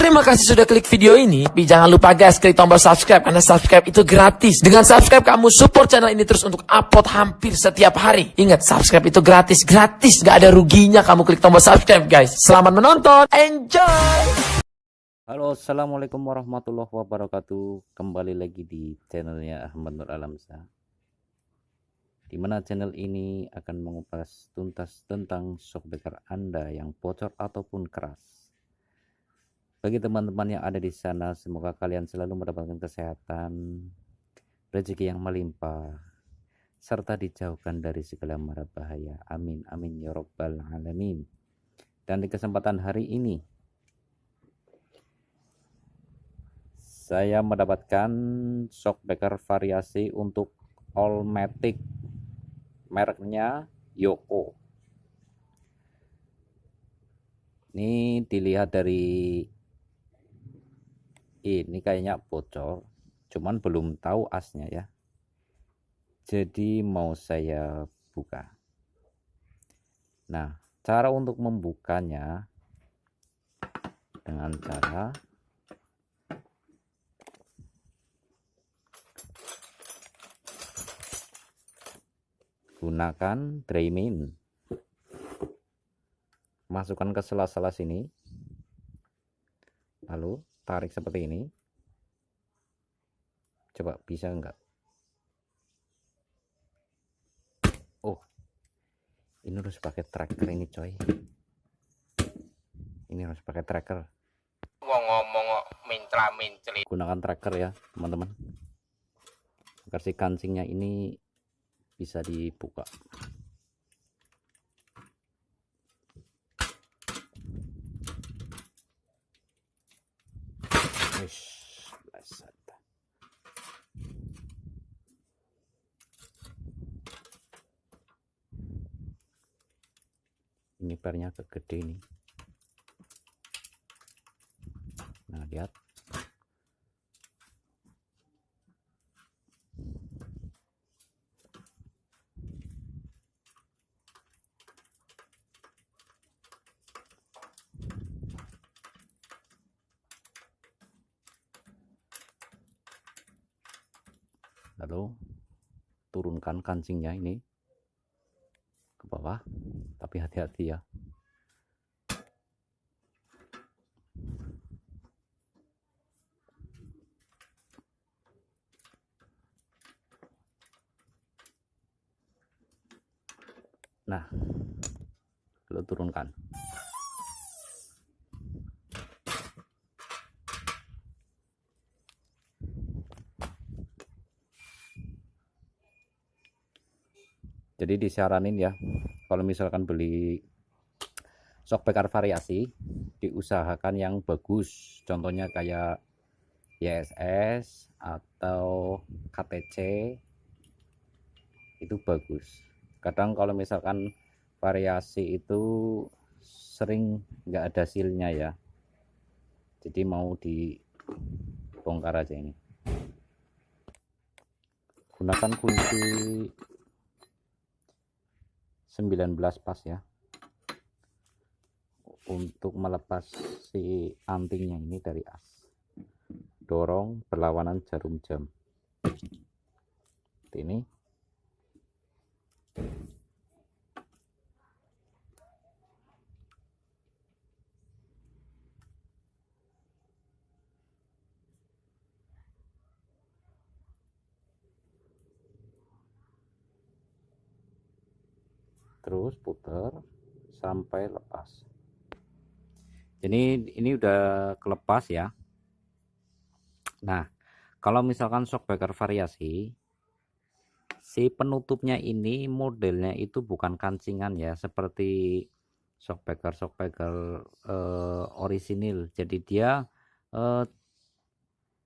Terima kasih sudah klik video ini. Tapi jangan lupa guys, klik tombol subscribe karena subscribe itu gratis. Dengan subscribe kamu support channel ini terus untuk upload hampir setiap hari. Ingat, subscribe itu gratis, gak ada ruginya kamu klik tombol subscribe guys. Selamat menonton, enjoy. Halo, assalamualaikum warahmatullahi wabarakatuh. Kembali lagi di channelnya Ahmad Nur Alamsyah, dimana channel ini akan mengupas tuntas tentang shockbreaker Anda yang bocor ataupun keras. Bagi teman-teman yang ada di sana, semoga kalian selalu mendapatkan kesehatan, rezeki yang melimpah, serta dijauhkan dari segala mara bahaya. Amin amin ya rabbal alamin. Dan di kesempatan hari ini saya mendapatkan shockbreaker variasi untuk Allmatic, mereknya Yoko. Ini dilihat dari ini kayaknya bocor, cuman belum tahu asnya ya. Jadi mau saya buka. Nah, cara untuk membukanya dengan cara gunakan Dremel. Masukkan ke sela-sela sini, lalu tarik seperti ini. Coba bisa enggak? Oh, ini harus pakai tracker ini coy. Ini harus pakai tracker. Ngomong mintra-mintri. Gunakan tracker ya teman-teman, agar si kancingnya ini bisa dibuka. Ini pernya agak gede nih. Nah, lihat. Lalu turunkan kancingnya ini ke bawah, tapi hati-hati ya. Nah, lalu turunkan. Jadi disaranin ya, kalau misalkan beli shockbreaker variasi, diusahakan yang bagus. Contohnya kayak YSS atau KTC, itu bagus. Kadang kalau misalkan variasi itu sering nggak ada sealnya ya, jadi mau dibongkar aja ini. Gunakan kunci 19 pas ya, untuk melepas si antingnya ini dari as. Dorong berlawanan jarum jam seperti ini. Terus putar sampai lepas. Jadi ini udah kelepas ya. Nah, kalau misalkan shockbreaker variasi, si penutupnya ini modelnya itu bukan kancingan ya, seperti shockbreaker orisinil. Jadi dia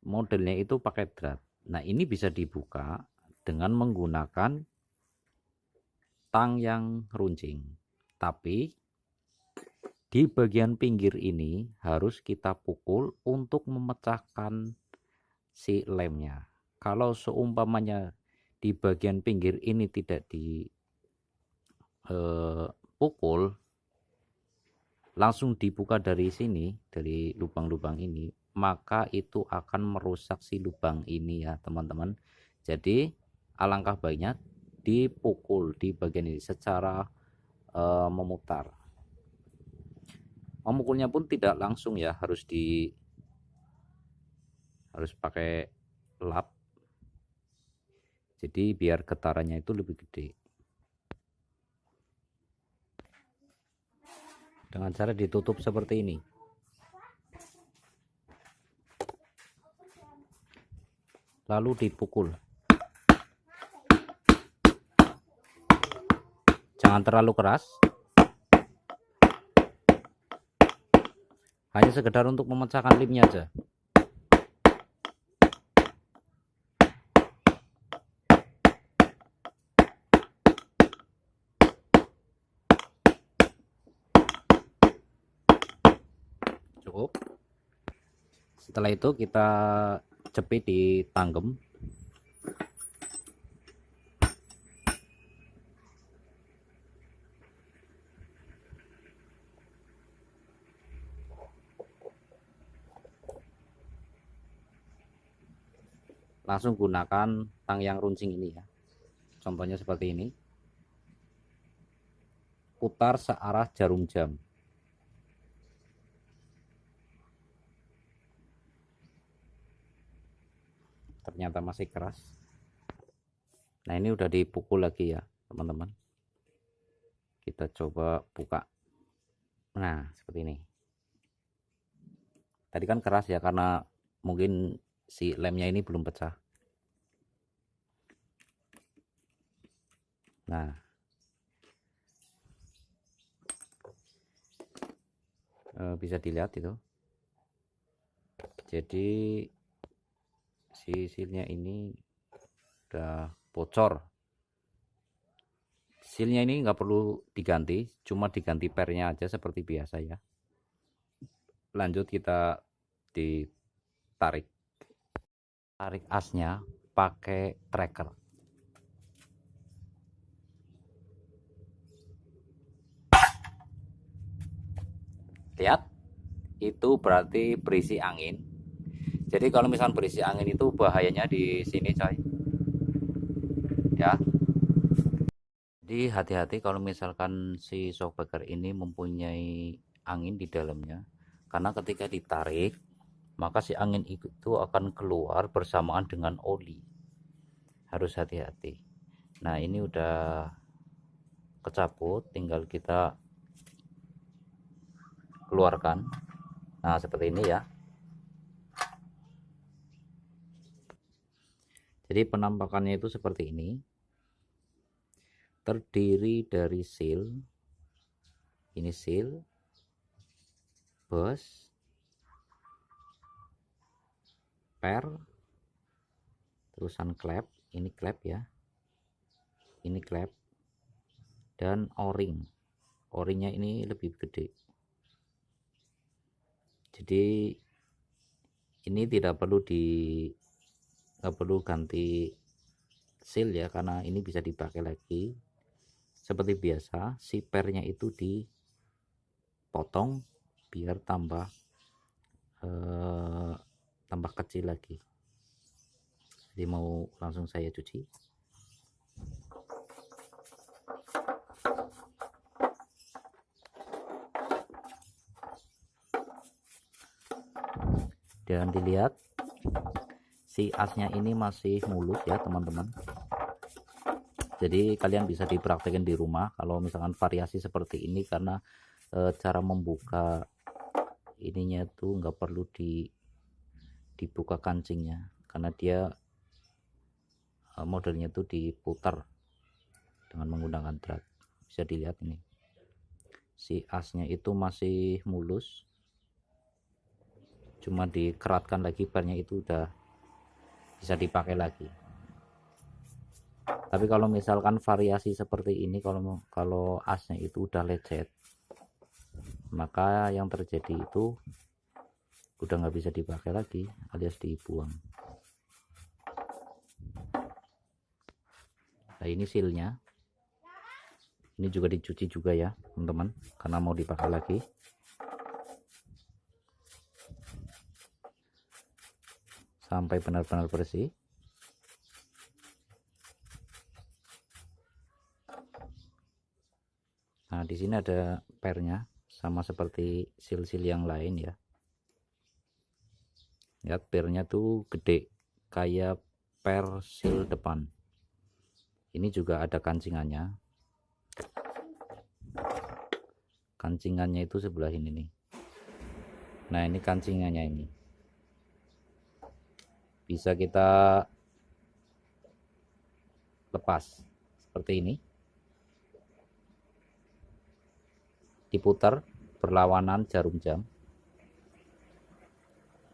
modelnya itu pakai drat. Nah, ini bisa dibuka dengan menggunakan tang yang runcing, tapi di bagian pinggir ini harus kita pukul untuk memecahkan si lemnya. Kalau seumpamanya di bagian pinggir ini tidak dipukul, langsung dibuka dari sini, dari lubang-lubang ini, maka itu akan merusak si lubang ini ya teman-teman. Jadi alangkah baiknya dipukul di bagian ini secara memutar. Memukulnya pun tidak langsung ya, harus pakai lap. Jadi biar getarannya itu lebih gede. Dengan cara ditutup seperti ini. Lalu dipukul. Jangan terlalu keras. Hanya sekedar untuk memecahkan lemnya aja. Cukup. Setelah itu kita jepit di tanggem. Langsung gunakan tang yang runcing ini ya. Contohnya seperti ini. Putar searah jarum jam. Ternyata masih keras. Nah, ini udah dipukul lagi ya teman-teman. Kita coba buka. Nah, seperti ini. Tadi kan keras ya, karena mungkin si lemnya ini belum pecah. Nah, bisa dilihat itu. Jadi si sealnya ini udah bocor. Sealnya ini nggak perlu diganti, cuma diganti pernya aja seperti biasa ya. Lanjut kita ditarik. Tarik asnya pakai tracker. Lihat, itu berarti berisi angin. Jadi kalau misalnya berisi angin itu bahayanya di sini coy. Ya. Jadi hati-hati kalau misalkan si shockbreaker ini mempunyai angin di dalamnya. Karena ketika ditarik, maka si angin itu akan keluar bersamaan dengan oli. Harus hati-hati. Nah, ini udah kecabut, tinggal kita keluarkan. Nah, seperti ini ya. Jadi penampakannya itu seperti ini. Terdiri dari seal. Ini seal, bus, per, terusan klep. Ini klep ya. Ini klep. Dan o-ring. O-ringnya ini lebih gede. Jadi ini tidak perlu ganti seal ya, karena ini bisa dipakai lagi. Seperti biasa, si pernya itu dipotong biar tambah kecil lagi. Jadi mau langsung saya cuci. Dan dilihat si asnya ini masih mulus ya teman-teman. Jadi kalian bisa dipraktekin di rumah kalau misalkan variasi seperti ini, karena cara membuka ininya tuh nggak perlu dibuka kancingnya, karena dia modelnya tuh diputar dengan menggunakan drat. Bisa dilihat ini si asnya itu masih mulus, cuma dikeratkan lagi pernya itu udah bisa dipakai lagi. Tapi kalau misalkan variasi seperti ini, kalau asnya itu udah lecet, maka yang terjadi itu udah nggak bisa dipakai lagi, alias dibuang. Nah, ini sealnya, ini juga dicuci juga ya teman-teman, karena mau dipakai lagi. sampai benar-benar bersih. Nah, di sini ada pernya sama seperti sil-sil yang lain ya. Lihat pernya tuh gede kayak per sil depan. Ini juga ada kancingannya. Kancingannya itu sebelah ini nih. Nah, ini kancingannya ini. Bisa kita lepas seperti ini. Diputar berlawanan jarum jam.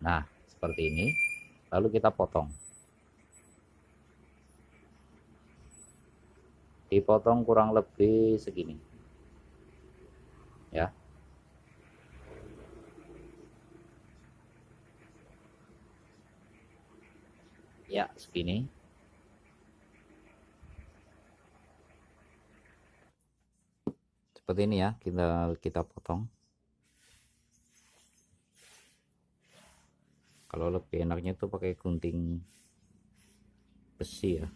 Nah, seperti ini. Lalu kita potong. Dipotong kurang lebih segini. Ya. Ya, segini. Seperti ini ya, kita potong. Kalau lebih enaknya tuh pakai gunting besi ya.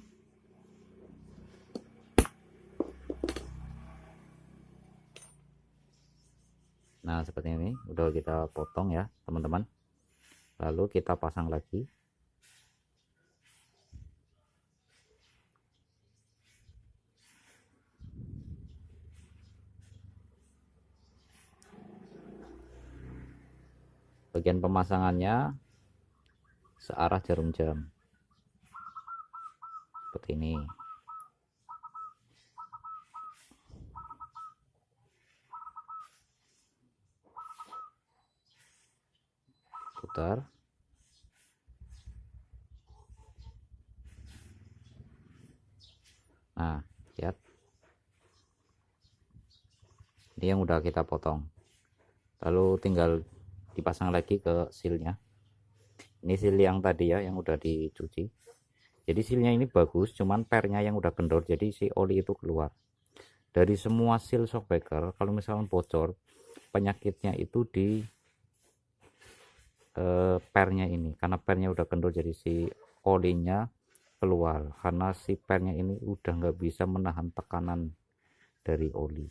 Nah, seperti ini udah kita potong ya, teman-teman. Lalu kita pasang lagi. Bagian pemasangannya searah jarum jam. Seperti ini. Putar. Nah, lihat. Ini yang udah kita potong. Lalu tinggal dipasang lagi ke silnya. Ini sil yang tadi ya, yang udah dicuci. Jadi silnya ini bagus, cuman pernya yang udah kendor, jadi si oli itu keluar. Dari semua sil shockbreaker, kalau misalnya bocor, penyakitnya itu di pernya ini, karena pernya udah kendor, jadi si olinya keluar, karena si pernya ini udah nggak bisa menahan tekanan dari oli.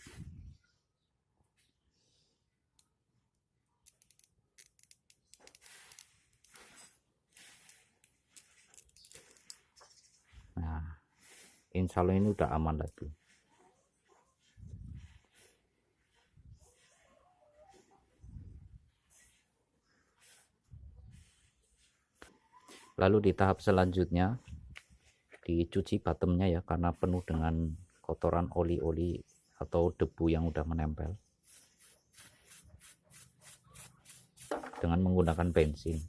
Nah, insya Allah ini udah aman lagi. Lalu di tahap selanjutnya dicuci bottomnya ya, karena penuh dengan kotoran oli-oli atau debu yang udah menempel, dengan menggunakan bensin.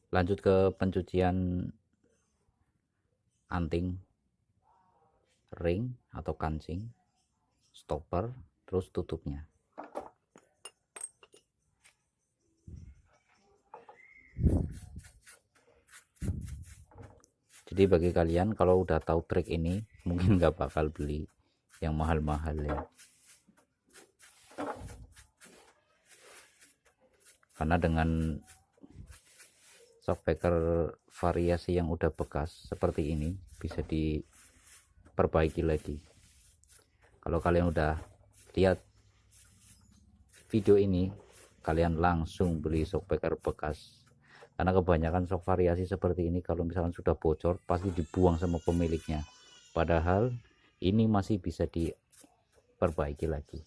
Lanjut ke pencucian anting, ring atau kancing, stopper, terus tutupnya. Jadi bagi kalian kalau udah tahu trik ini, mungkin nggak bakal beli yang mahal-mahal ya. Karena dengan shockbreaker variasi yang udah bekas seperti ini bisa diperbaiki lagi. Kalau kalian udah lihat video ini, kalian langsung beli shockbreaker bekas, karena kebanyakan shock variasi seperti ini kalau misalkan sudah bocor pasti dibuang sama pemiliknya, padahal ini masih bisa diperbaiki lagi.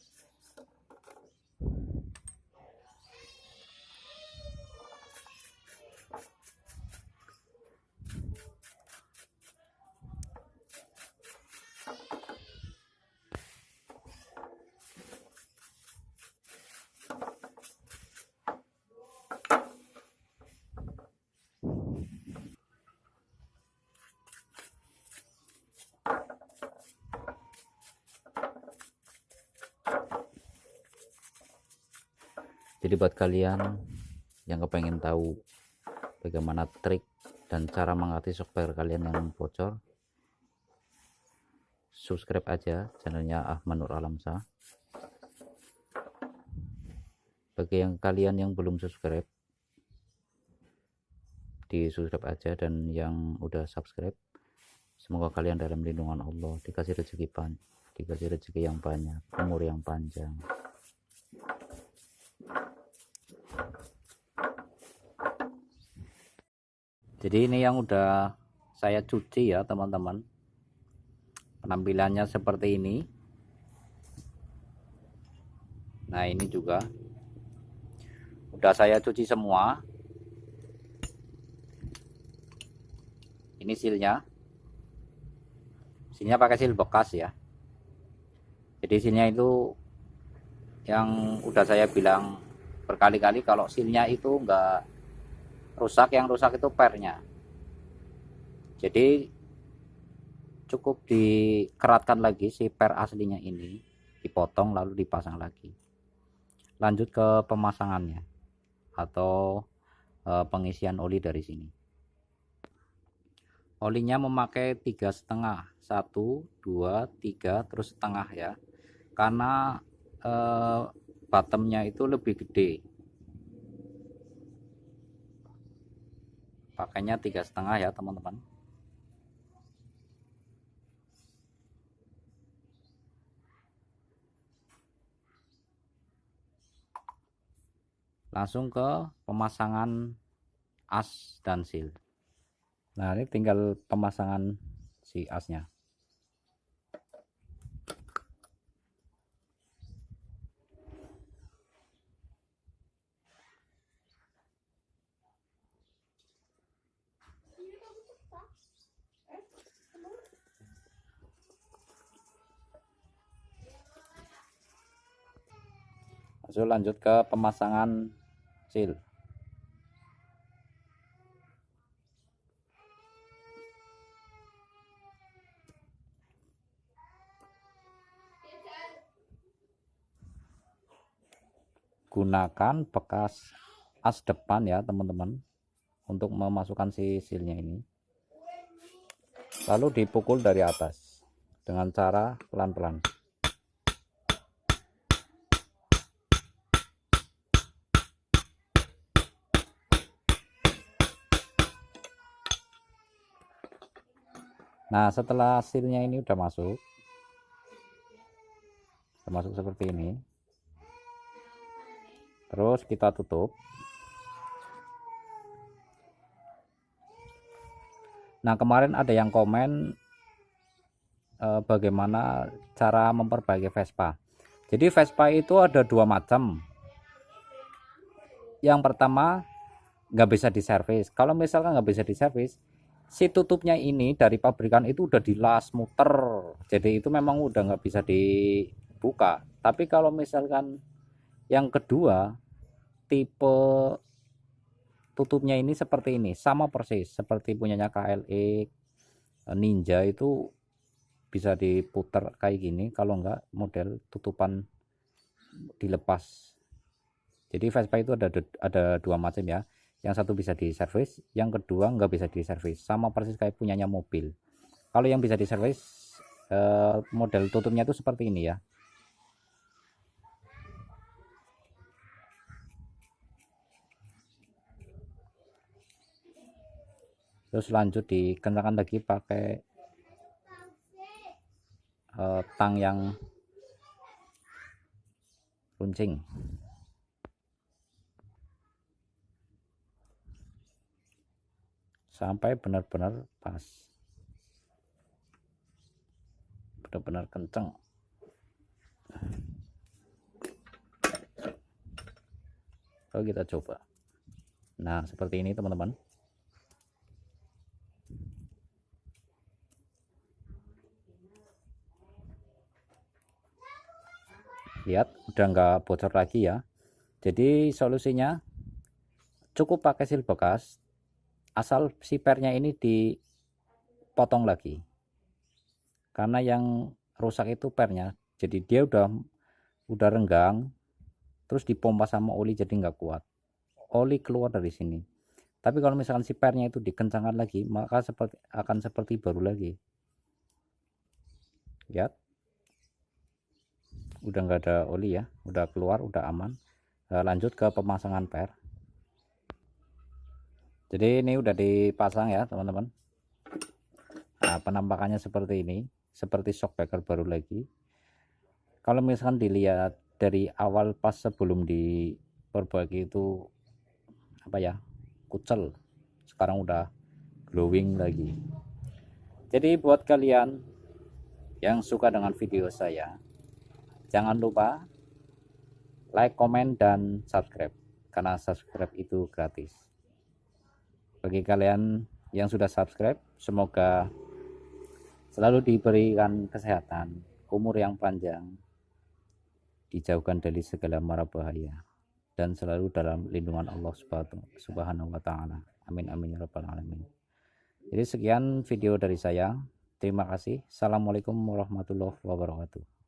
Jadi buat kalian yang kepengen tahu bagaimana trik dan cara mengatasi software kalian yang bocor, subscribe aja channelnya Ahmad Nur Alamsyah. Bagi yang kalian yang belum subscribe, di subscribe aja, dan yang udah subscribe, semoga kalian dalam lindungan Allah, dikasih rezeki yang banyak, umur yang panjang. Jadi ini yang udah saya cuci ya teman-teman, penampilannya seperti ini. Nah ini juga udah saya cuci semua. Ini silnya pakai sil bekas ya. Jadi silnya itu yang udah saya bilang berkali-kali, kalau silnya itu enggak rusak, yang rusak itu pernya. Jadi cukup dikeratkan lagi si per aslinya ini, dipotong lalu dipasang lagi. Lanjut ke pemasangannya atau pengisian oli dari sini. Olinya memakai 3,5, 1 2 3 terus setengah ya, karena bottomnya itu lebih gede, pakainya 3,5 ya teman-teman. Langsung ke pemasangan as dan seal. Nah ini tinggal pemasangan si asnya. Lalu lanjut ke pemasangan seal. Gunakan bekas as depan ya teman-teman untuk memasukkan si sealnya ini, lalu dipukul dari atas dengan cara pelan-pelan. Nah setelah sealnya ini udah masuk seperti ini, terus kita tutup. Nah kemarin ada yang komen bagaimana cara memperbaiki Vespa. Jadi Vespa itu ada dua macam. Yang pertama nggak bisa diservis. Kalau misalkan nggak bisa diservis, si tutupnya ini dari pabrikan itu udah dilas muter, jadi itu memang udah nggak bisa dibuka. Tapi kalau misalkan yang kedua, tipe tutupnya ini seperti ini, sama persis seperti punyanya KLE Ninja, itu bisa diputar kayak gini. Kalau enggak, model tutupan dilepas. Jadi Vespa itu ada dua macam ya, yang satu bisa diservis, yang kedua nggak bisa diservis, sama persis kayak punyanya mobil. Kalau yang bisa diservis, model tutupnya itu seperti ini ya. Terus lanjut dikencangkan lagi pakai tang yang runcing. Sampai benar-benar pas, benar-benar kenceng. Lalu kita coba. Nah seperti ini teman-teman. Lihat udah nggak bocor lagi ya. Jadi solusinya cukup pakai sil bekas, asal si pernya ini dipotong lagi, karena yang rusak itu pernya. Jadi dia udah renggang, terus dipompa sama oli jadi nggak kuat, oli keluar dari sini. Tapi kalau misalkan si pernya itu dikencangkan lagi, maka akan seperti baru lagi. Lihat, udah nggak ada oli ya, udah keluar, udah aman. Lanjut ke pemasangan per. Jadi ini udah dipasang ya teman-teman. Nah, penampakannya seperti ini, seperti shockbreaker baru lagi. Kalau misalkan dilihat dari awal pas sebelum diperbaiki itu apa ya, kucel, sekarang udah glowing lagi. Jadi buat kalian yang suka dengan video saya, jangan lupa like, comment, dan subscribe, karena subscribe itu gratis. Bagi kalian yang sudah subscribe, semoga selalu diberikan kesehatan, umur yang panjang, dijauhkan dari segala mara bahaya, dan selalu dalam lindungan Allah Subhanahu wa Ta'ala. Amin amin ya rabbal alamin. Jadi sekian video dari saya. Terima kasih. Assalamualaikum warahmatullahi wabarakatuh.